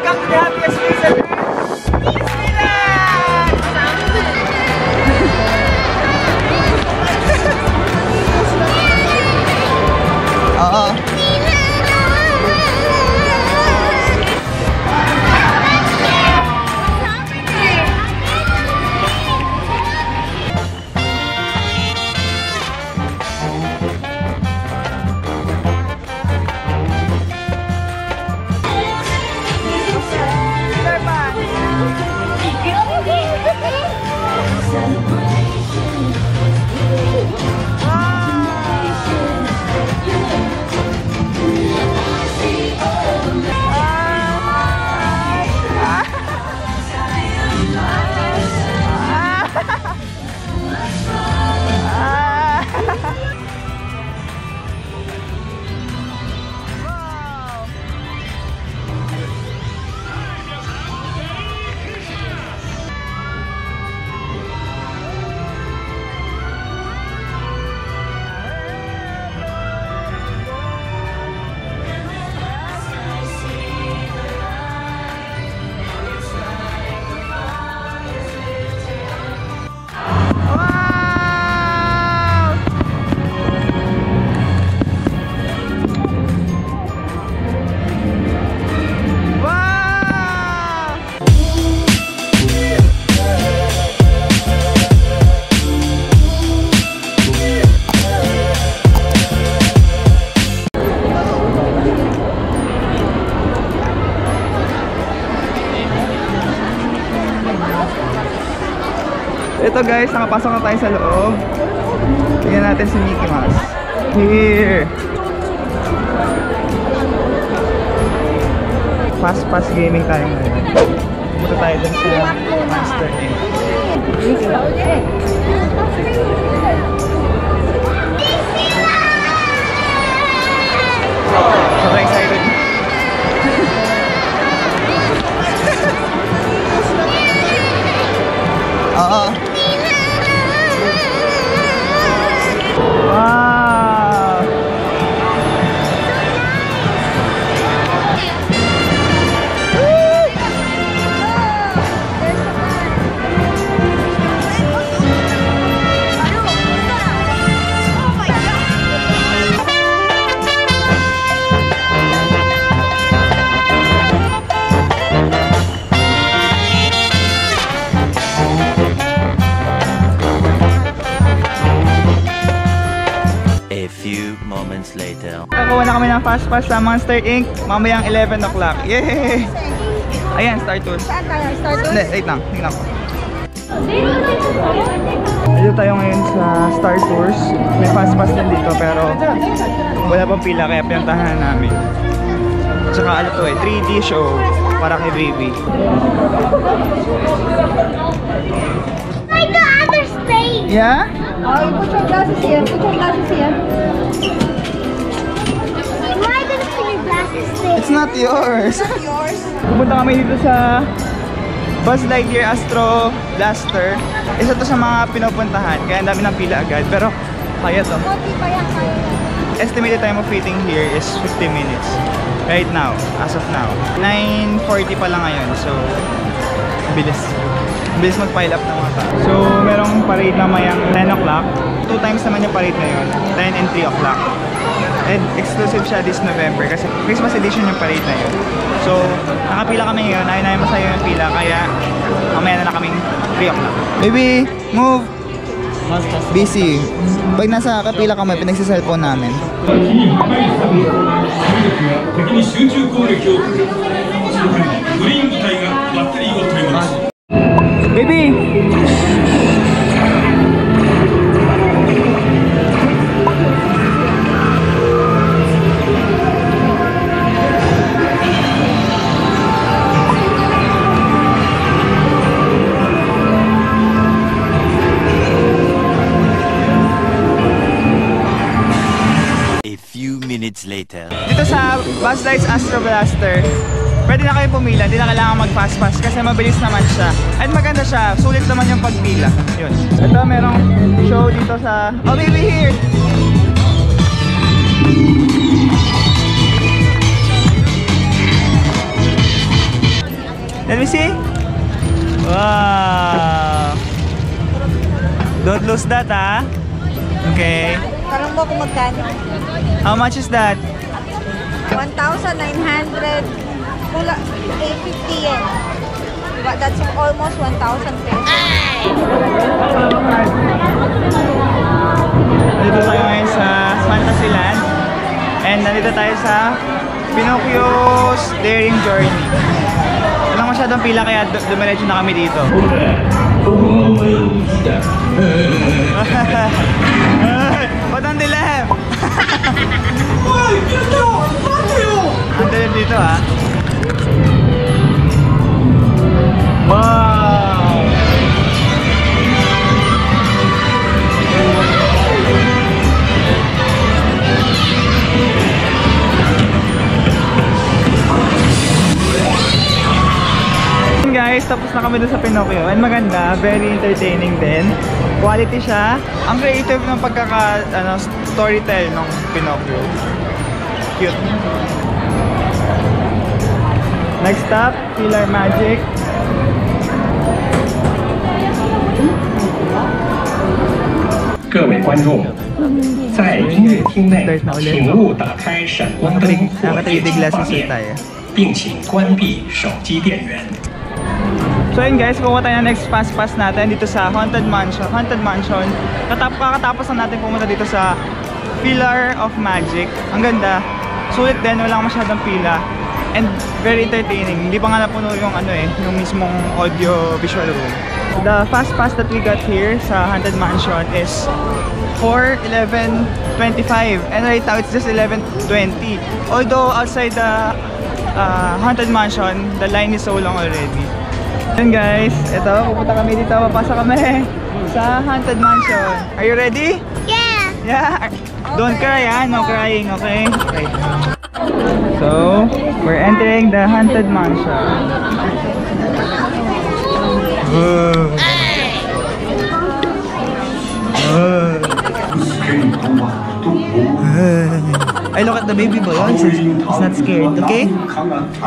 Welcome to the happiest place on earth, Disneyland! Oo. Ito guys, nakapasok na tayo sa loob. Tingnan natin si Mickey Mouse. Here! Fast gaming tayo ngayon. Punta tayo dun sa Monster Inc. Sobrang excited. Oo. Wow! Later. Nakakuha na kami ng fast pass sa Monster Inc. Mamayang 11 o'clock. Yay! Ayan, Star Tours. Saan tayo? Star Tours? Hindi, wait lang. Tingnan ko. Dito tayo ngayon sa Star Tours. May fast pass din dito pero wala pang pila kaya pinuntahan namin. Tsaka ano to 3D show para kay baby. I don't understand. Yeah? Oh, you put your glasses here. Put your glasses here. Why did you put your glasses there? It's not yours. It's not yours. Pupunta kami dito sa Lightyear Astro Blaster. Isa to sa mga pinupuntahan kaya ang dami ng pila agad pero kaya to. Konti pa yan, kaya yan. Estimated time of waiting here is 50 minutes. Right now, as of now. 9:40 pa lang ngayon so bilis. Bilis mag-pile up ng mga tao. So, merong parade mamayang 10 o'clock. 2 times naman yung parade na yun. 10 and 3 o'clock. And exclusive siya this November kasi Christmas edition yung parade na yun. So, nakapila kami ngayon. Ayaw namin masaya yung pila kaya mamaya na kaming 3 o'clock. Baby, move! Busy. Pag nasa kapila kami, pinagsiselfone namin. Baby! A few minutes later. Dito sa Buzz Light's Astro Blaster, pwede na kayo pumila, hindi na kailangan mag-fast pass kasi mabilis naman siya. At maganda siya, sulit naman yung pagpila. Yun. Ito merong show dito sa... Oh baby, here! Let me see. Wow. Don't lose that, ah. Okay. Parang mo kung magkano. How much is that? 1,900. Pula, 850 yen. Diba? That's almost 1,000 pesos. Nandito tayo ngayon sa Fantasyland. And nandito tayo sa Pinnochio's Daring Journey. Walang masyadong pila kaya dumiretso na kami dito. Ba't ang dilim? Ang dilim dito, ha? Wow! Guys, tapos na kami doon sa Pinnochio and maganda, very entertaining din. Quality siya. Ang creative ng storytell ng Pinnochio. Cute. Next stop, Pillar Magic. 各位观众，在音乐厅内，请勿打开闪光灯或电子画面，并请关闭手机电源。 So yun guys, kukuha tayo ng next fast pass natin dito sa Haunted Mansion. Kakatapos na natin pumunta dito sa Pillar of Magic. Ang ganda. Sulit din, walang masyadong pila. And very entertaining. Hindi pa nga napuno yung yung mismong audio visual room. The fast pass that we got here sa Haunted Mansion is for 11:25. And right now it's just 11:20. Although outside the Haunted Mansion, the line is so long already. Yun guys, ito, pupunta kami dito, papasa kami sa Haunted Mansion. Are you ready? Yeah. Yeah. Don't cry, ha? No crying, okay? Okay. So, we're entering the Haunted Mansion. I look at the baby boy. Oh, he's not scared, okay?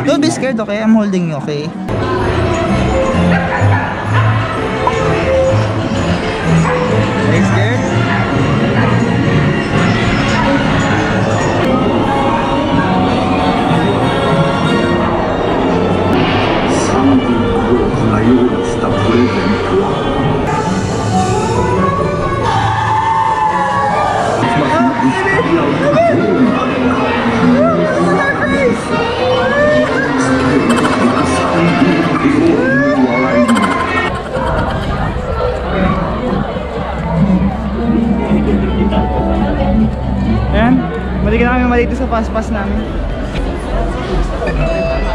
Don't be scared, okay? I'm holding you, okay? Are you scared? Ayan, balik na kami malito sa fast pass namin.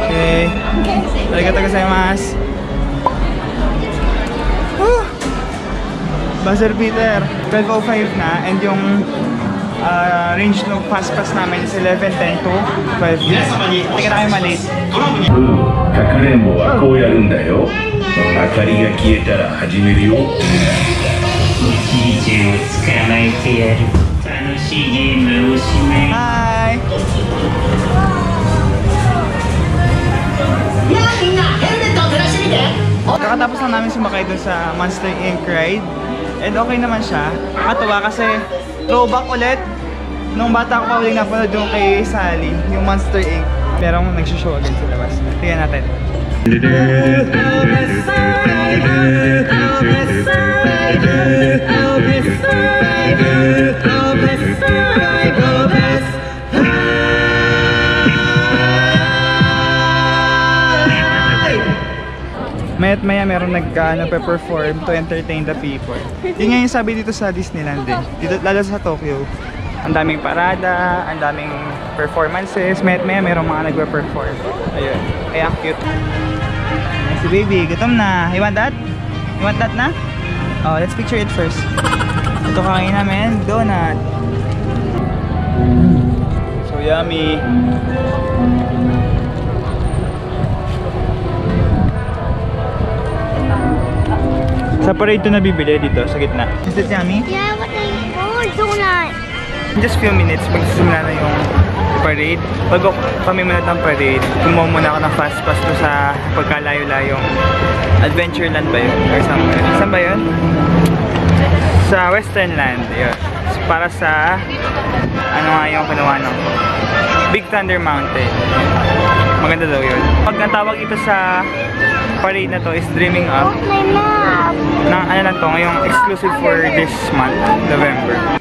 Okay, arigatou gozaimasu. Buzzer beater, 12:05 na and yung range ng fast pass namin is 11:10 to 12. Hindi na kami malate. かくれんぼはこうやるんだよ。明かりが消えたら始めるよ。DJ を捕まえてやる。楽しいゲームをしめ。 Hi! Kakatapos lang namin sumakay dun sa Monster Inc. ride. And okay naman siya. Nakatuwa kasi throwback ulit. Nung bata ko pa uling napanood yung kay Sally, yung Monster Inc. Merong nagsushow agad sa labas. Tingnan natin. Maya't maya meron nag-perform to entertain the people. Yun nga yung sabi dito sa Disneyland eh. Dito, lalo sa Tokyo. Ang daming parada, ang daming performances. Maya't maya merong mga nagpe-perform. Ayun. Kaya cute. Ay, si baby, gutom na. You want that? You want that na? Oh, let's picture it first. Ito kakain namin, donut. So yummy. Sa parade ito nabibili dito sa gitna. Is it yummy? Yeah, what I want donut. In just few minutes, magsisimula na yung parade. Bago kami manood ng parade, kumuha muna ako ng fast pass to sa pagkalayo-layong Adventureland ba yun? Or saan ba yun? Sa Western Land, yun. So, para sa, ano nga yung kinuha ng Big Thunder Mountain. Maganda daw yun. Pag ang tawag ito sa parade na to is Dreaming Up. My mom. Na, ano lang to, ngayong exclusive for this month, November.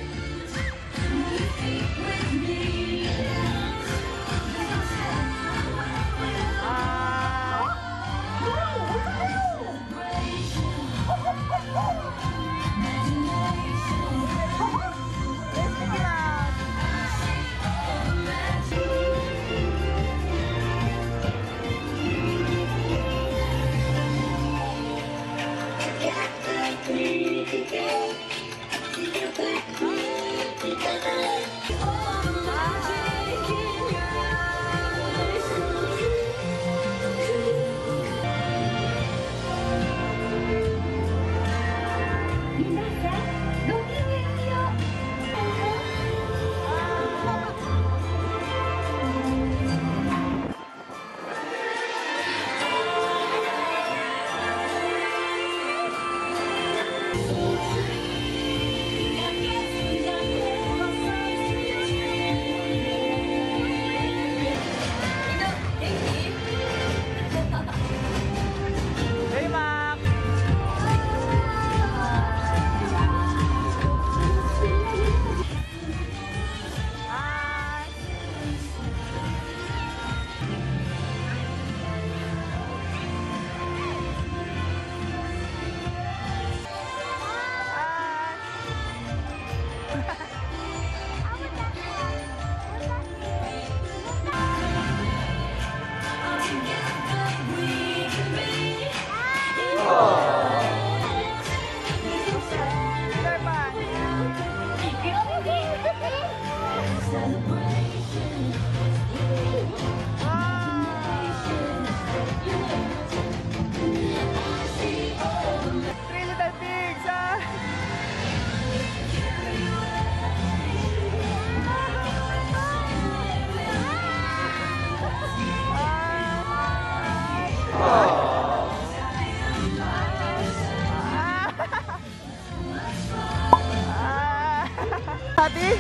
Happy?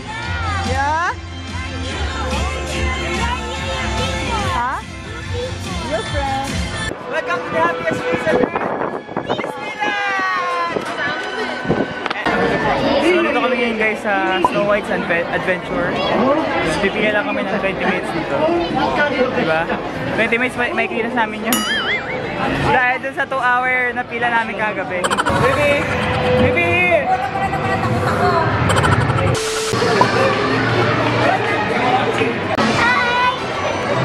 Yeah? Huh? Your friend. Welcome to the happiest place on earth, Disneyland! So, dito kami ngayon guys sa Snow White's Adventure. Pipigay lang kami ng 20 minutes dito. Diba? 20 minutes, may kilos namin yun. Dahil dun sa 2-hour na pila namin kagabi. Baby! Baby!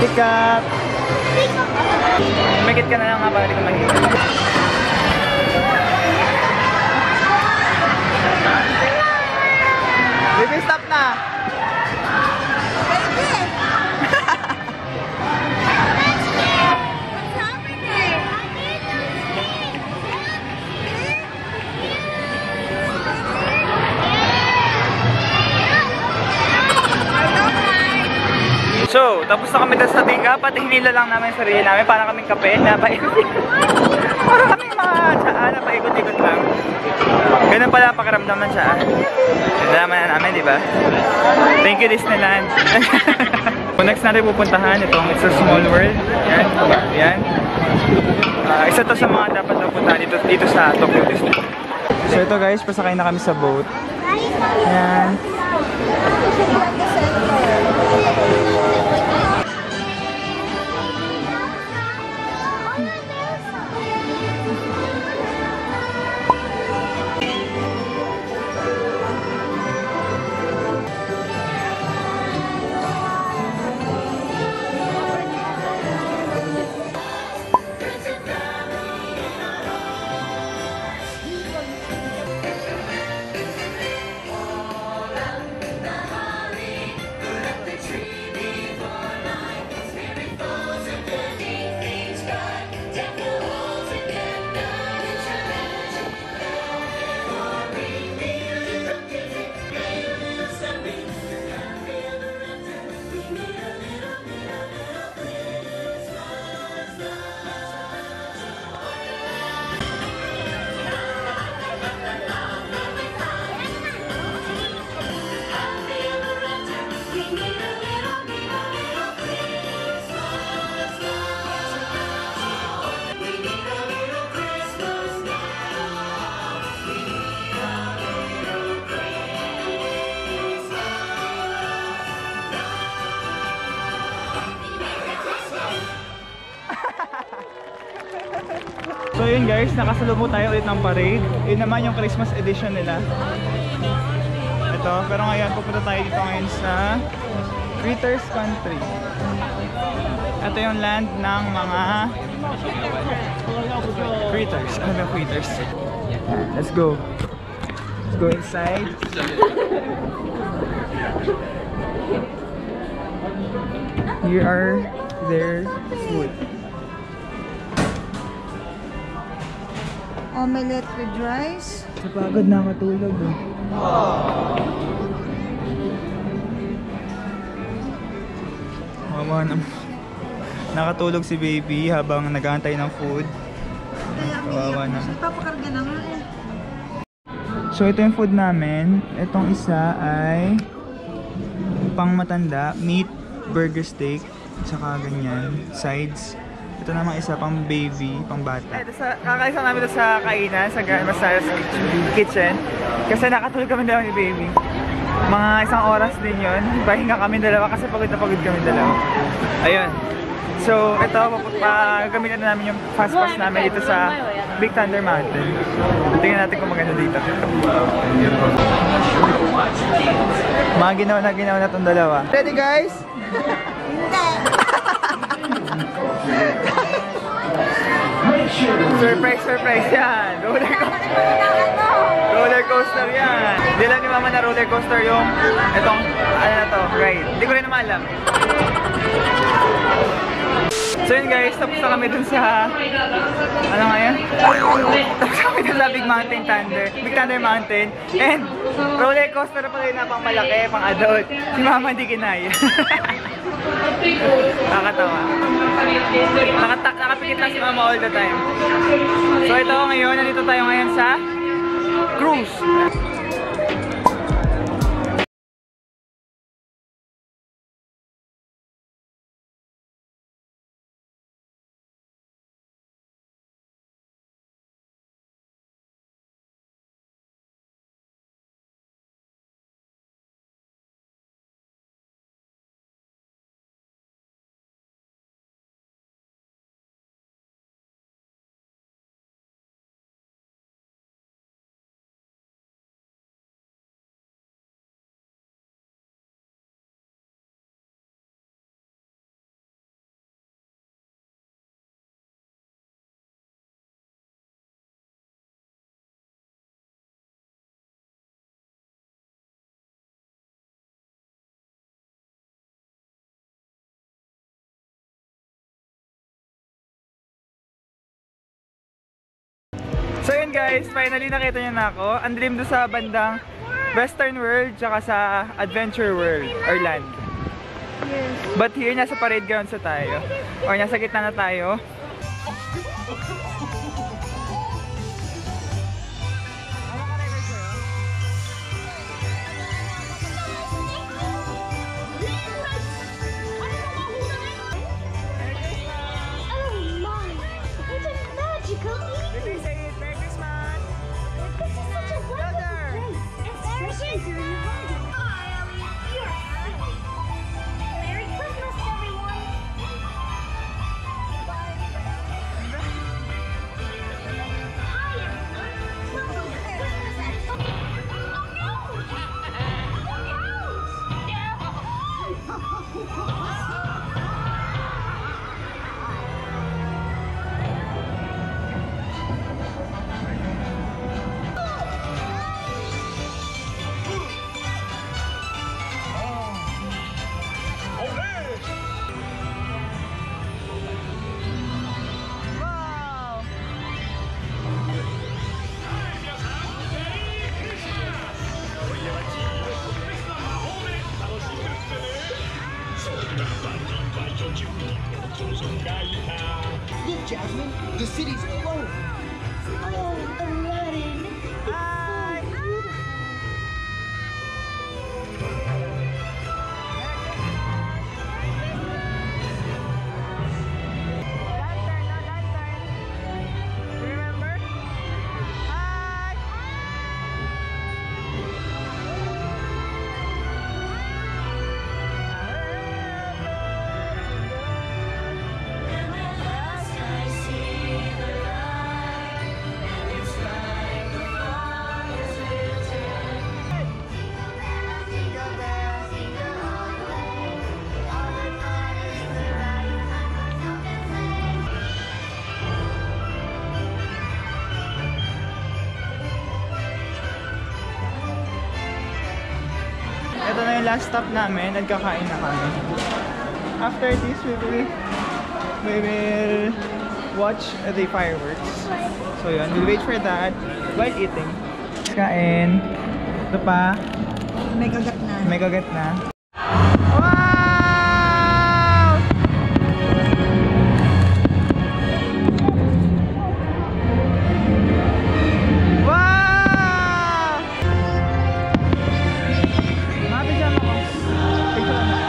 Pick up! Umikit ka na lang nga para di ka mahirap. Baby, stop na! So, tapos na kami sa tika, pati hinila lang namin sarili namin para kaming kape na paikot-ikot. Para kaming mga tsaan na paikot-ikot lang. Ganun pala pakiramdam ng tsaan. Nalaman na namin, di ba? Thank you, Disneyland. So, next natin pupuntahan, itong It's a Small World. Yan, yan. Isa to sa mga dapat napuntahan dito sa Tokyo Disneyland. So ito guys, pasakay na kami sa boat. Yan. So yun guys, nakasalubong tayo ulit ng parade. Yun naman yung Christmas edition nila. Ito, pero ngayon pupunta tayo dito ngayon sa Critters Country. Ito yung land ng mga critters. Ano ba critters? Let's go. Let's go inside. Here are their food. Omelette with rice. Sa pagod nakatulog eh. Mama naman. Nakatulog si baby habang nag-aantay ng food. Kawawa na. Papakarga na nga eh. So ito yung food namin. Itong isa ay pang matanda, meat, burger steak, saka ganyan, sides. Ito namang isa pang baby, pang bata. Kakaisa namin ito sa kainan, sa Masayas Kitchen. Kasi nakatulog kami dalawa ni baby. Mga isang oras din yun. Pahinga kami dalawa kasi pagod na pagod kami dalawa. Ayun. So ito, gagamitin na namin yung fast pass namin dito sa Big Thunder Mountain. Tingnan natin kung maganda dito. Mga ginawa na itong dalawa. Ready guys? Surprise yan! Roller coaster yan! Hindi lang ni mama na roller coaster yung itong, ano na to, ride. Hindi ko rin naman alam. So yun guys, tapos na kami dun sa, ano nga yan? Tapos kami dun sa Big Thunder Mountain. And roller coaster pala yun na pang malaki, pang adult. Si mama hindi kinaya. Nakakatawa. Nakapikit lang si mama all the time. So ito ngayon, nandito tayo ngayon sa cruise. So yun guys, finally nakita nyo na ako. Ang dilim doon sa bandang Western World tsaka sa Adventure World or Land. Yes. But here, nasa parade ground sa tayo. Or nasa gitna na tayo. Look, Jasmine, the city's glowing. Oh, Aladdin. Hi! Remember? Hi! ito na yung last stop namin. Nagkakain na kami. After this, we will watch the fireworks. So yun, we'll wait for that while eating. Kain. Ito pa. May kagat na. May kagat na. Wow! Wow! Mapijama ko. Picture lang.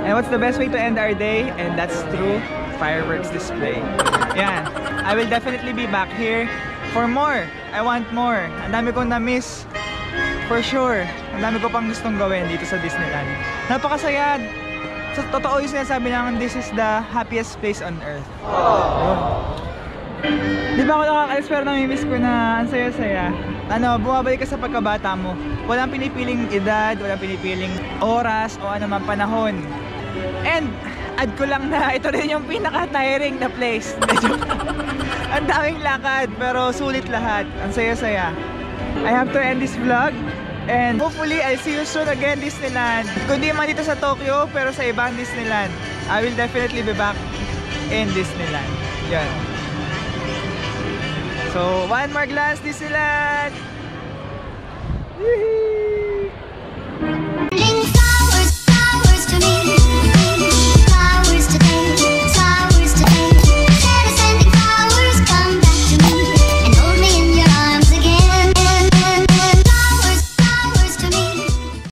And what's the best way to end our day? And that's through fireworks display. Yan. I will definitely be back here for more. I want more. Ang dami kong na-miss. For sure. Ang dami ko pang gustong gawin dito sa Disneyland. Napakasaya. Sa totoo yung sinasabi lang, this is the happiest place on earth. Di ba ako nakakalis pero nami-miss ko na ang saya-saya. Ano, bumabalik ka sa pagkabata mo. Walang pinipiling edad, walang pinipiling oras o anumang panahon. And add ko lang na ito rin yung pinaka-tiring na place. Ang daming lakad pero sulit lahat. Ang saya-saya. I have to end this vlog and hopefully I'll see you soon again Disneyland. Kundi man dito sa Tokyo pero sa ibang Disneyland. I will definitely be back in Disneyland. Yan. So one more glance Disneyland. Woohoo!